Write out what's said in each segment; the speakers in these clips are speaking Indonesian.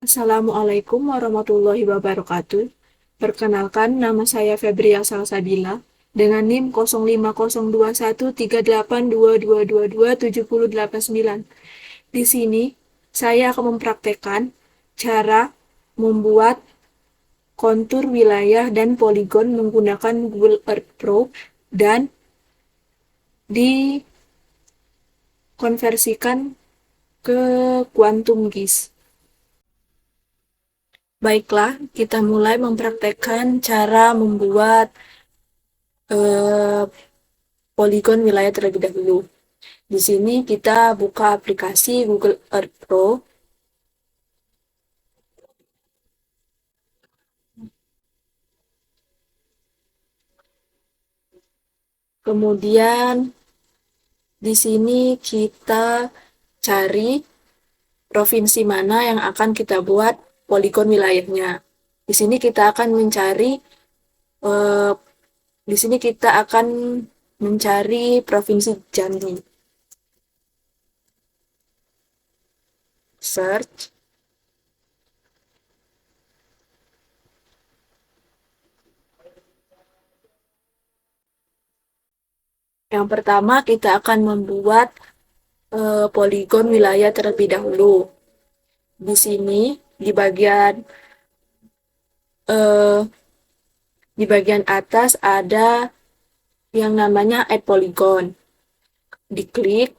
Assalamualaikum warahmatullahi wabarakatuh. Perkenalkan, nama saya Febria Salsabila dengan NIM 05021382222789. Di sini, saya akan mempraktekkan cara membuat kontur wilayah dan poligon menggunakan Google Earth Pro dan dikonversikan ke Quantum GIS. Baiklah, kita mulai mempraktekkan cara membuat eh, poligon wilayah terlebih dahulu. Di sini kita buka aplikasi Google Earth Pro. Kemudian di sini kita cari provinsi mana yang akan kita buat poligon wilayahnya. Di sini kita akan mencari eh, di sini kita akan mencari provinsi Jambi. Search. Yang pertama kita akan membuat poligon wilayah terlebih dahulu. Di sini eh, di bagian atas ada yang namanya add polygon. Diklik,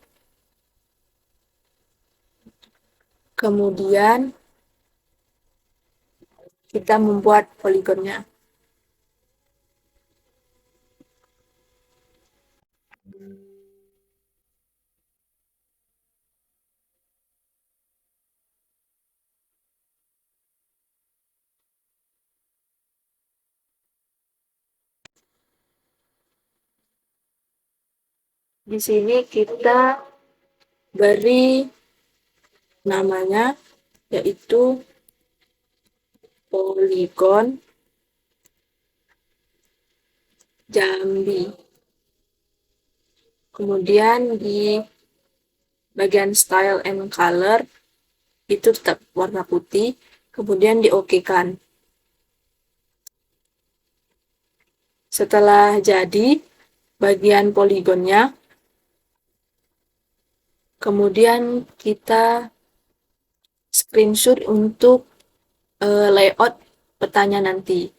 kemudian kita membuat poligonnya. Di sini kita beri namanya yaitu poligon Jambi. Kemudian di bagian style and color itu tetap warna putih, kemudian di-OK-kan. Setelah jadi bagian poligonnya, kemudian kita screenshot untuk layout petanya nanti.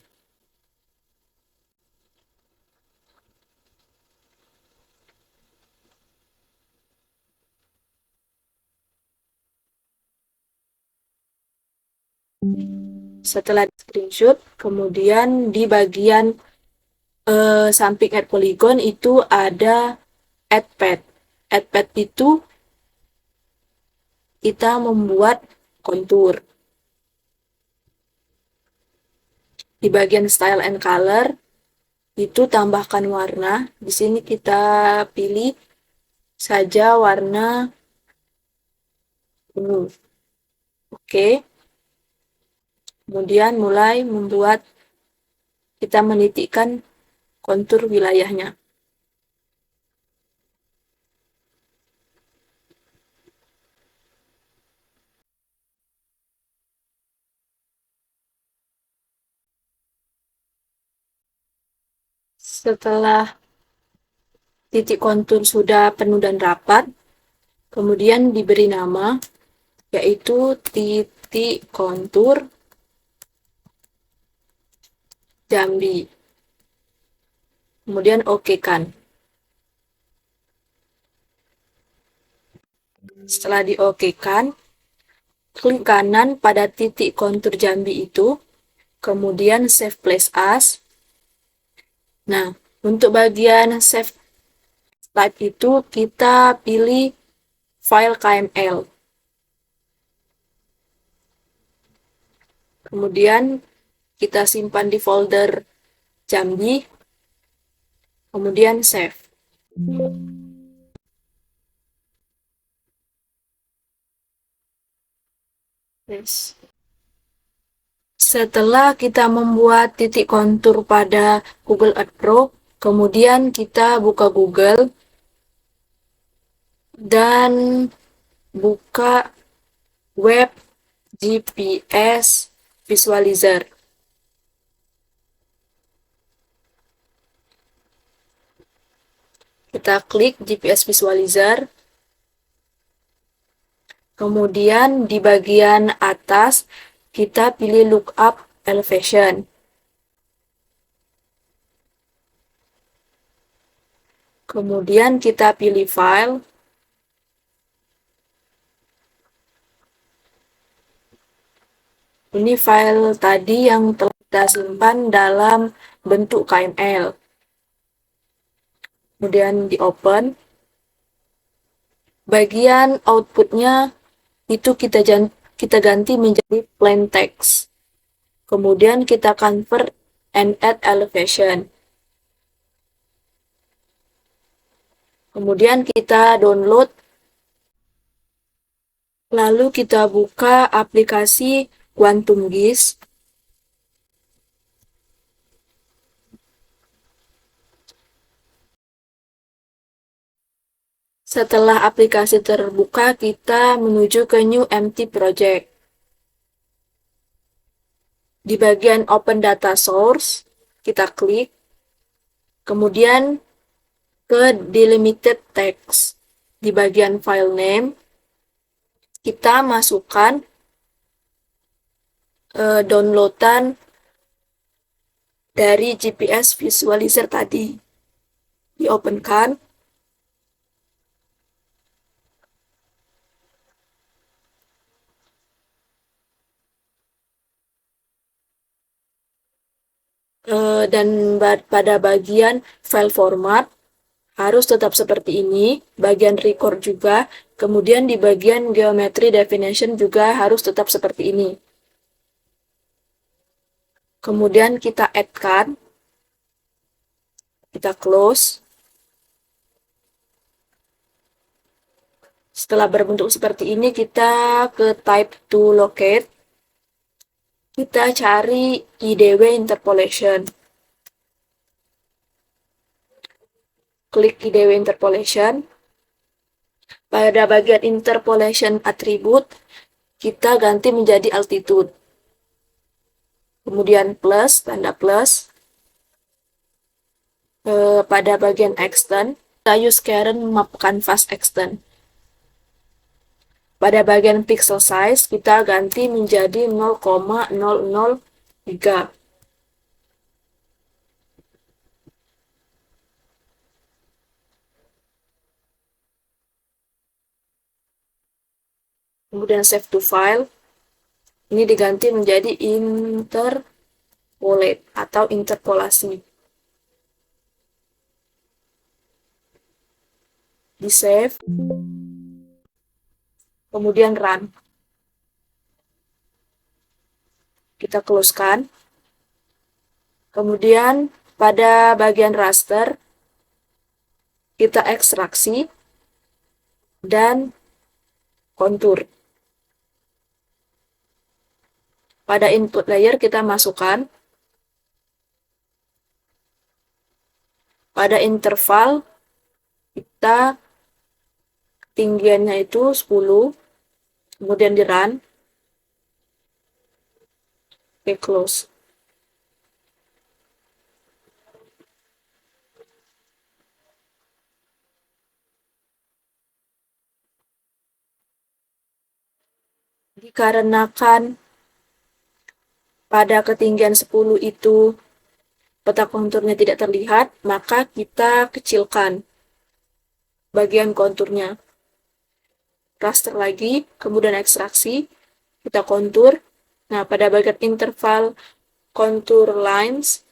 Setelah di screenshot, kemudian di bagian samping add polygon itu ada add pad. Add pad itu kita membuat kontur. Di bagian style and color itu tambahkan warna. Di sini kita pilih saja warna ungu. Oke. Kemudian mulai membuat, kita menitikkan kontur wilayahnya. Setelah titik kontur sudah penuh dan rapat, kemudian diberi nama, yaitu titik kontur Jambi. Kemudian OK-kan. Setelah di-OK-kan, klik kanan pada titik kontur Jambi itu, kemudian Save Place As. Nah, untuk bagian Save Type itu kita pilih file KML. Kemudian kita simpan di folder Jambi, kemudian save. Yes. Setelah kita membuat titik kontur pada Google Earth Pro, kemudian kita buka Google dan buka web GPS Visualizer. Kita klik GPS Visualizer. Kemudian di bagian atas kita pilih Lookup Elevation. Kemudian kita pilih File. Ini file tadi yang telah kita simpan dalam bentuk KML. Kemudian di open. Bagian outputnya itu kita ganti menjadi plain text. Kemudian kita convert and add elevation. Kemudian kita download. Lalu kita buka aplikasi QuantumGIS. Setelah aplikasi terbuka, kita menuju ke New Empty Project. Di bagian Open Data Source, kita klik. Kemudian ke Delimited Text. Di bagian File Name, kita masukkan downloadan dari GPS Visualizer tadi. Di-openkan. Dan pada bagian file format harus tetap seperti ini, bagian record juga, kemudian di bagian geometry definition juga harus tetap seperti ini. Kemudian kita add-kan, kita close. Setelah berbentuk seperti ini, kita ke type to locate. Kita cari IDW interpolation. Klik IDW interpolation. Pada bagian interpolation attribute, kita ganti menjadi altitude. Kemudian plus, tanda plus. Pada bagian extend, kita use current map canvas extend. Pada bagian pixel size, kita ganti menjadi 0,003. Kemudian save to file. Ini diganti menjadi interpolate atau interpolasi. Di save. Kemudian run. Kita close-kan. Kemudian pada bagian raster, kita ekstraksi dan kontur. Pada input layer kita masukkan. Pada interval, kita ketinggiannya itu 10. Kemudian di run. Oke, close. Dikarenakan pada ketinggian 10 itu peta konturnya tidak terlihat, maka kita kecilkan bagian konturnya. Raster lagi, kemudian ekstraksi, kita kontur. Nah, pada bagian interval contour lines,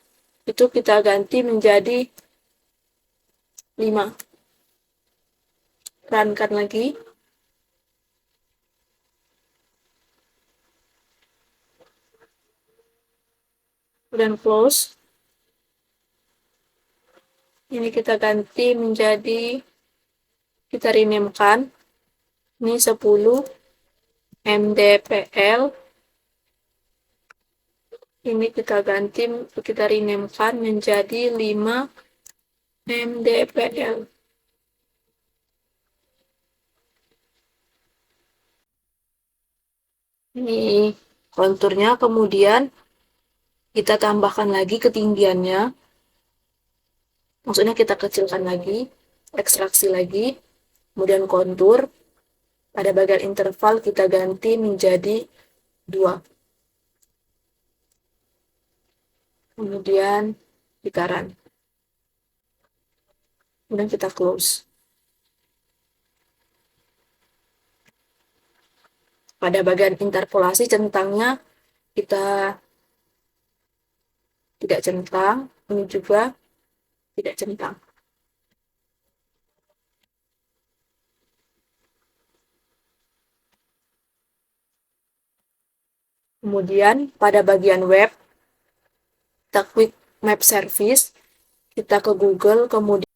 itu kita ganti menjadi 5. Runkan lagi. Kemudian close. Ini kita ganti menjadi, kita rename-kan. Ini 10 mdpl. Ini kita ganti, kita rename-kan menjadi 5 mdpl. Ini konturnya, kemudian kita tambahkan lagi ketinggiannya, maksudnya kita kecilkan lagi, ekstraksi lagi, kemudian kontur, pada bagian interval kita ganti menjadi 2. Kemudian lingkaran. Kemudian kita close. Pada bagian interpolasi centangnya kita tidak centang, ini juga tidak centang. Kemudian pada bagian web, kita klik map service, kita ke Google, kemudian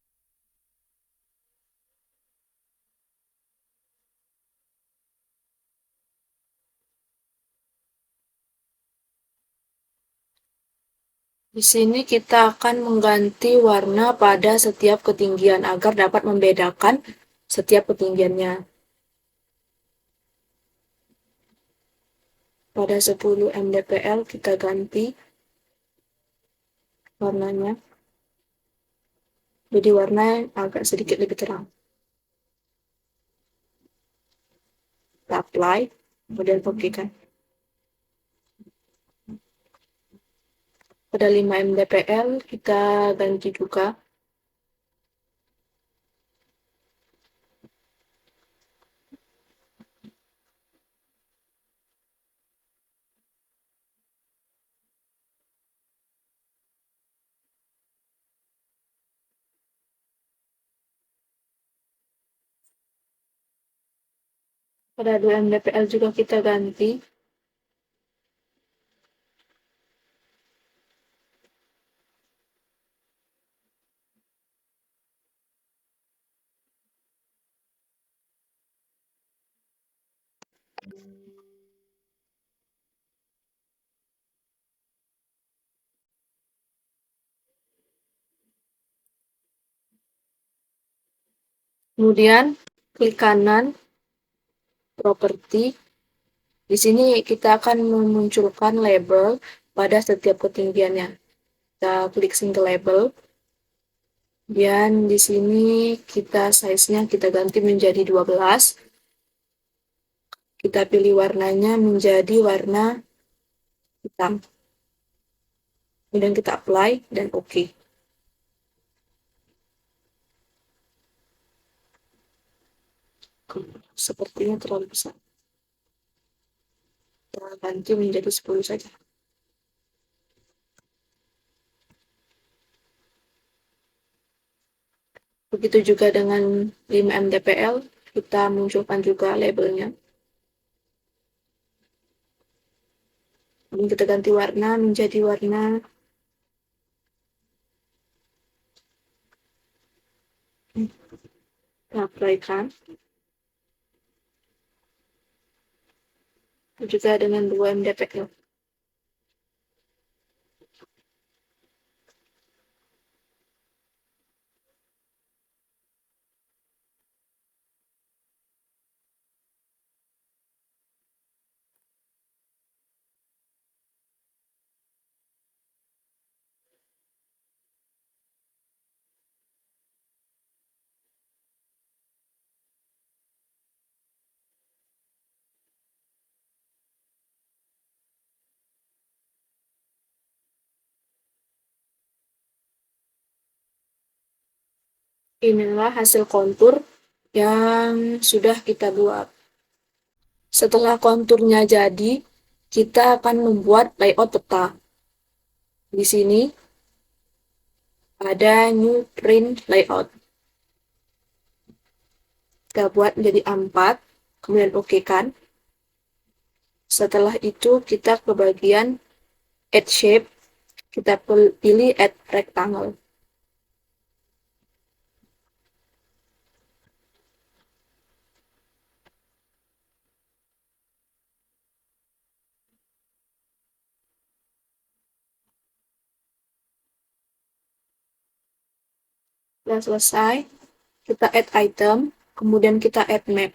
di sini kita akan mengganti warna pada setiap ketinggian agar dapat membedakan setiap ketinggiannya. Pada 10 mdpl kita ganti warnanya. Jadi warna agak sedikit lebih terang. Kita apply, kemudian oke kan. Pada 5 mdpl kita ganti juga. Pada 2 mdpl juga kita ganti. Kemudian klik kanan, properti. Di sini kita akan memunculkan label pada setiap ketinggiannya. Kita klik single label. Dan di sini kita size-nya kita ganti menjadi 12. Kita pilih warnanya menjadi warna hitam. Kemudian kita apply dan oke. Sepertinya terlalu besar. Kita ganti menjadi 10 saja. Begitu juga dengan 5 mdpl, kita munculkan juga labelnya. Kemudian kita ganti warna menjadi warna apply-kan. Juga dengan 2 mdpl. Inilah hasil kontur yang sudah kita buat. Setelah konturnya jadi, kita akan membuat layout peta. Di sini ada new print layout. Kita buat menjadi A4, kemudian oke kan. Setelah itu kita ke bagian add shape, kita pilih add rectangle. Sudah selesai, kita add item, kemudian kita add map.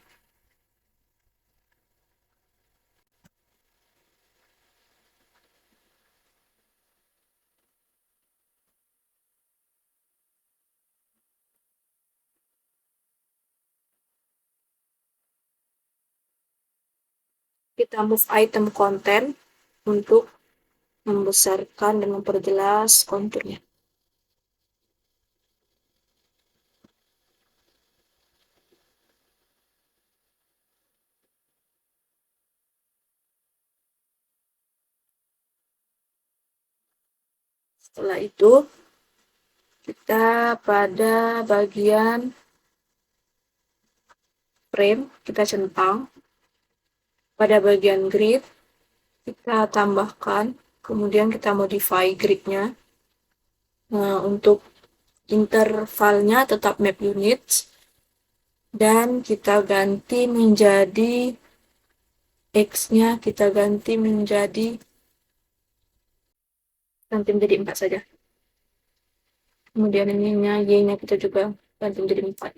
Kita move item konten untuk membesarkan dan memperjelas konturnya. Setelah itu, kita pada bagian frame, kita centang. Pada bagian grid, kita tambahkan, kemudian kita modify gridnya. Nah, untuk intervalnya tetap map units, dan kita ganti menjadi X-nya, kita ganti menjadi 4 saja. Kemudian ininya, Y-nya kita juga ganti menjadi 4.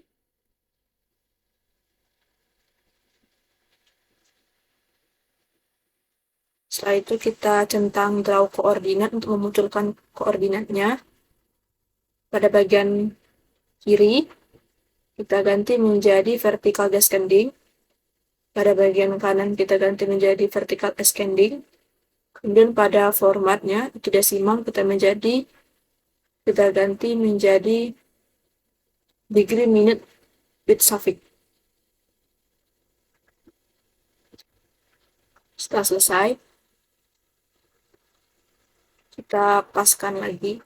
Setelah itu kita centang draw koordinat untuk memunculkan koordinatnya. Pada bagian kiri, kita ganti menjadi vertical descending. Pada bagian kanan, kita ganti menjadi vertical ascending. Kemudian pada formatnya, itu desimal, kita ganti menjadi degree, minute, with suffix. Setelah selesai, kita paskan lagi.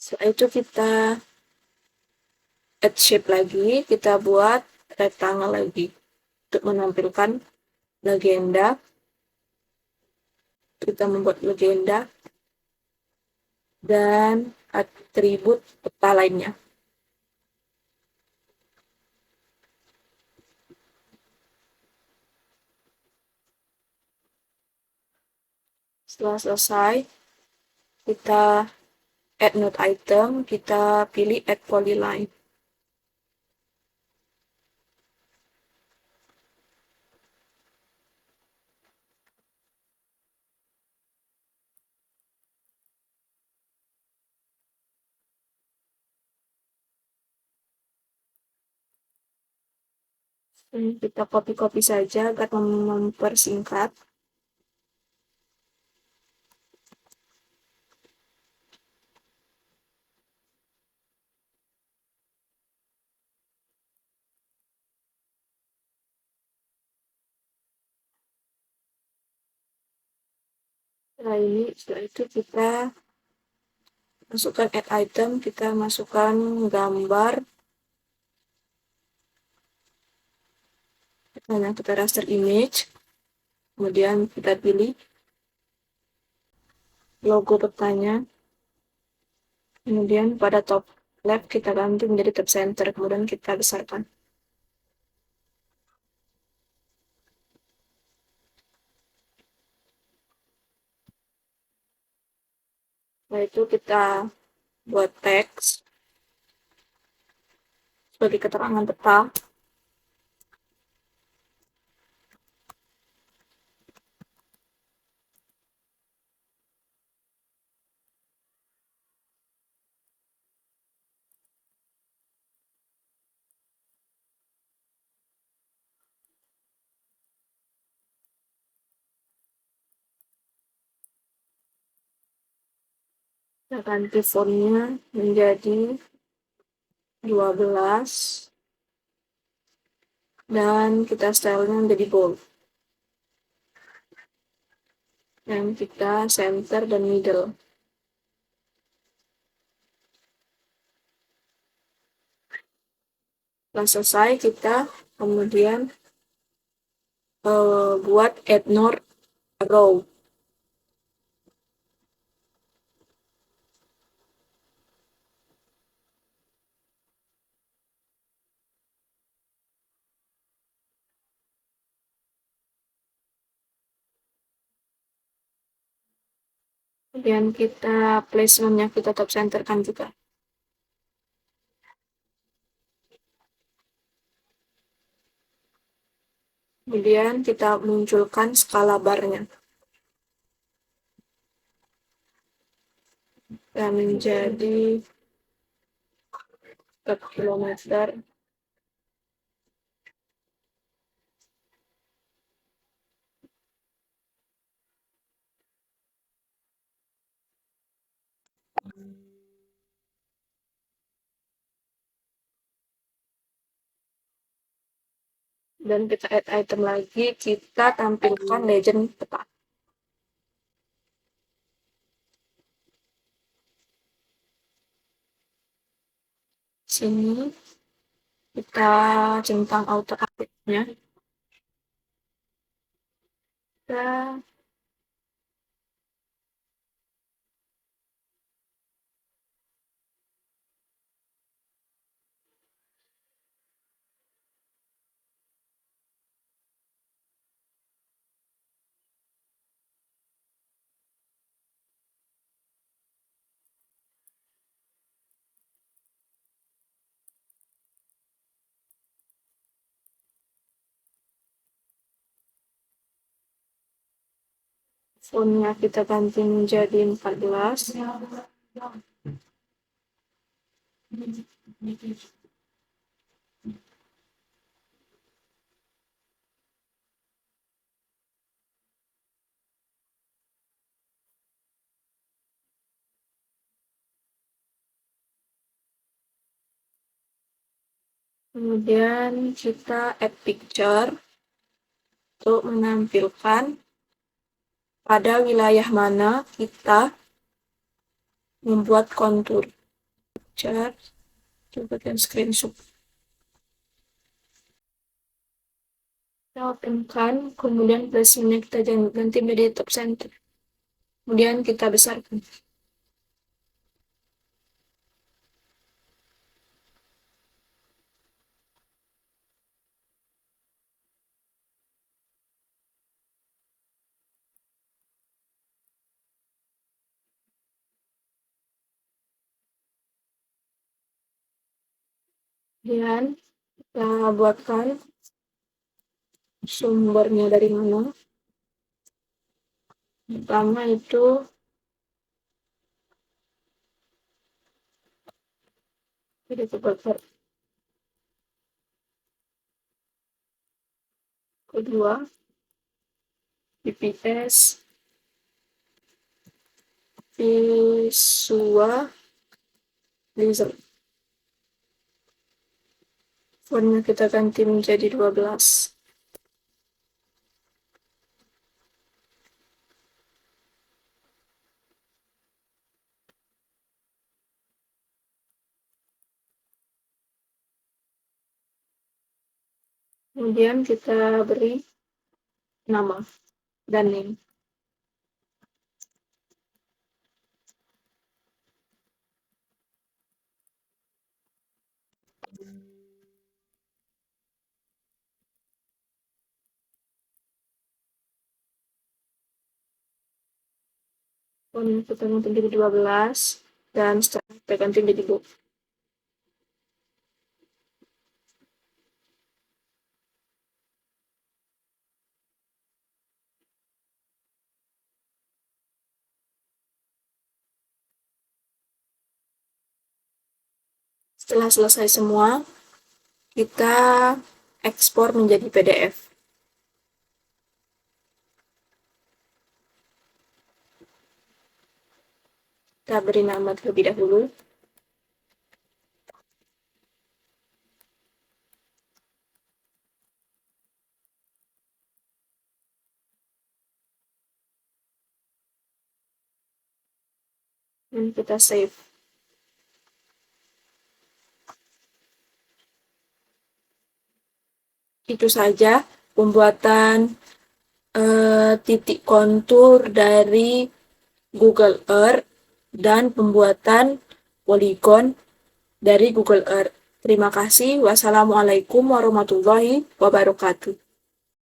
Setelah itu kita add shape lagi, kita buat rectangle lagi untuk menampilkan legenda. Kita membuat legenda dan atribut peta lainnya. Setelah selesai, kita add node item, kita pilih add polyline. Kita copy-copy saja agar mempersingkat. Setelah itu kita masukkan add item, kita masukkan gambar. Kita raster image, kemudian kita pilih logo petanya, kemudian pada top left kita ganti menjadi top center, kemudian kita besarkan. Setelah itu kita buat teks sebagai keterangan peta. Kita ganti fontnya menjadi 12 dan kita stylenya menjadi bold. Dan kita center dan middle. Setelah selesai, kita kemudian buat add node row. Kemudian kita placementnya kita top centerkan juga. Kemudian kita munculkan skala barnya. Dan menjadi per kilometer. Dan kita add item lagi, kita tampilkan legend peta. Sini kita centang auto update-nya. Kita font-nya kita ganti menjadi 14. Kemudian kita add picture untuk menampilkan pada wilayah mana kita membuat kontur. Picture, coba kita screenshot. Kita openkan, kemudian placementnya kita ganti menjadi top center. Kemudian kita besarkan. Kemudian kita buatkan sumbernya dari mana. Pertama itu jadi developer. Kedua VPS Visualizer. Fontnya kita ganti menjadi 12. Kemudian kita beri nama dan name. Font kita ganti menjadi 12 dan setelah kita ganti menjadi bold. Setelah selesai semua, kita ekspor menjadi PDF. Kita beri nama terlebih dahulu. Dan kita save. Itu saja pembuatan titik kontur dari Google Earth dan pembuatan poligon dari Google Earth. Terima kasih. Wassalamualaikum warahmatullahi wabarakatuh.